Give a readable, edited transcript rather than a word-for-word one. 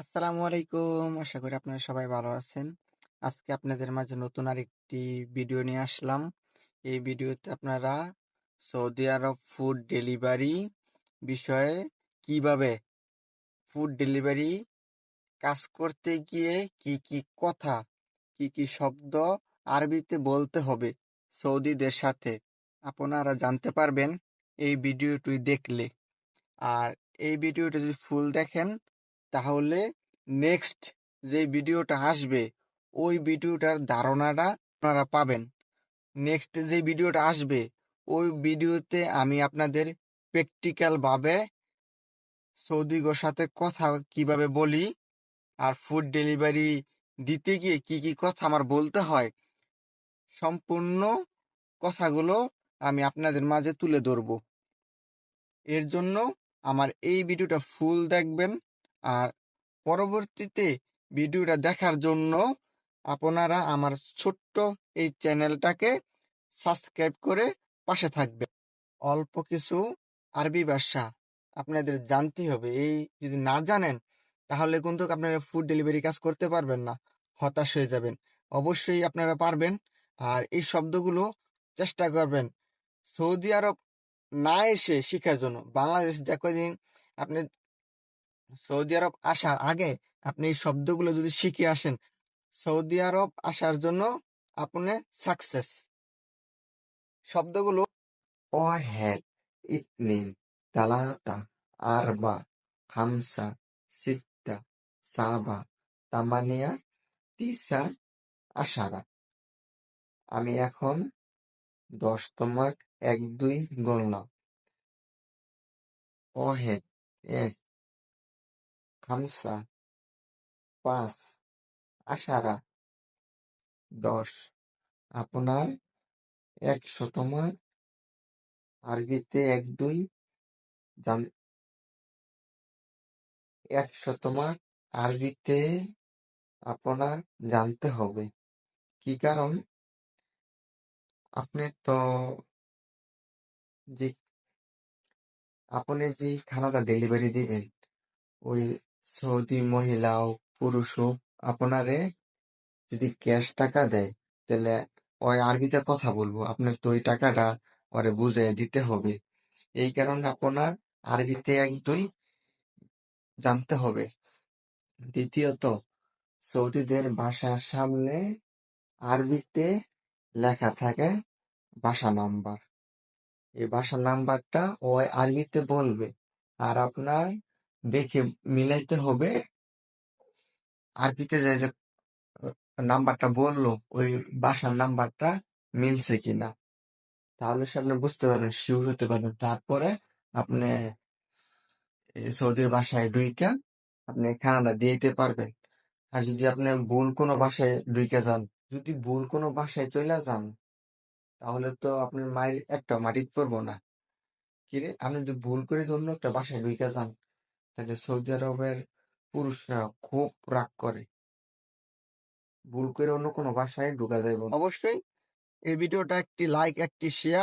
আসসালামু আলাইকুম। আশা করি আপনারা সবাই ভালো আছেন। আজকে আপনাদের মাঝে নতুন আরেকটি ভিডিও নিয়ে আসলাম। এই ভিডিওতে আপনারা সৌদি আরব ফুড ডেলিভারি বিষয়ে কিভাবে ফুড ডেলিভারি কাজ করতে গিয়ে কি কি কথা, কি কি শব্দ আরবিতে বলতে হবে সৌদিদের সাথে আপনারা জানতে পারবেন এই ভিডিওটি দেখলে। আর এই ভিডিওটা যদি ফুল দেখেন তাহলে নেক্সট যে ভিডিওটা আসবে ওই ভিডিওটার ধারণাটা আপনারা পাবেন। নেক্সট যে ভিডিওটা আসবে ওই ভিডিওতে আমি আপনাদের প্র্যাকটিক্যাল ভাবে সৌদিগোর সাথে কথা কিভাবে বলি আর ফুড ডেলিভারি দিতে গিয়ে কি কি কথা আমার বলতে হয় সম্পূর্ণ কথাগুলো আমি আপনাদের মাঝে তুলে ধরবো। এর জন্য আমার এই ভিডিওটা ফুল দেখবেন। আর পরবর্তীতে ভিডিওটা দেখার জন্য আপনারা আমার ছোট্ট এই চ্যানেলটাকে সাবস্ক্রাইব করে পাশে থাকবেন। অল্প কিছু আরবি ভাষা আপনাদের জানতেই হবে। এই যদি না জানেন তাহলে কিন্তু আপনারা ফুড ডেলিভারি কাজ করতে পারবেন না, হতাশ হয়ে যাবেন। অবশ্যই আপনারা পারবেন। আর এই শব্দগুলো চেষ্টা করবেন সৌদি আরব না এসে শিখার জন্য। বাংলাদেশ যে কদিন আপনি সৌদি আরব আসার আগে আপনি এই শব্দগুলো যদি শিখে আসেন, সৌদি আরব আসার জন্য আপনি সাকসেস। শব্দগুলো: واحد اتنين تلاتة أربعة خمسة ستة سبعة ثمانية تسعة 10। আমি এখন 10 1 2 গুনলাম। واحد এক, خمسة পাঁচ, 10 10। আপনার 100তম আরবিতে 1 2 জান 100তম আরবিতে আপনার জানতে হবে। কি কারণ? আপনি তো যে আপনি যে খানাটা ডেলিভারি দিবেন ওই সৌদি মহিলা হোক পুরুষ হোক আপনারে যদি ক্যাশ টাকা দেয় তাহলে ওই আরবিতে কথা বলবো, আপনার তো ওই টাকাটা ওরে বুঝিয়ে দিতে হবে। এই কারণে আপনার আরবিতে 1 2 জানতে হবে। দ্বিতীয়ত, সৌদিদের বাসার সামনে আরবিতে লেখা থাকে বাসা নাম্বার। এই বাসা নাম্বারটা ওই আরবিতে বলবে আর আপনার দেখে মিলাইতে হবে আরবিতে যে নাম্বারটা বললো ওই বাসার নাম্বারটা মিলছে কিনা। তাহলে সে আপনি বুঝতে পারবেন, শিওর হতে পারবেন। তারপরে আপনি সৌদির বাসায় ঢুইকা আপনি খানাটা দিয়ে দিতে পারবেন। আর যদি আপনি ভুল কোনো বাসায় ঢুইকা যান, যদি ভুল কোনো বাসায় চলে যান তাহলে তো আপনার মায়ের একটা মাটিত পড়বো না। কিরে, আপনি যদি ভুল করে অন্য একটা বাসায় ঢুইকা যান তাহলে সৌদি আরবের পুরুষরা খুব রাগ করে। ভুল করে অন্য কোনো বাসায় ঢুকা যাইব না। অবশ্যই এই ভিডিওটা একটি লাইক, একটি শেয়ার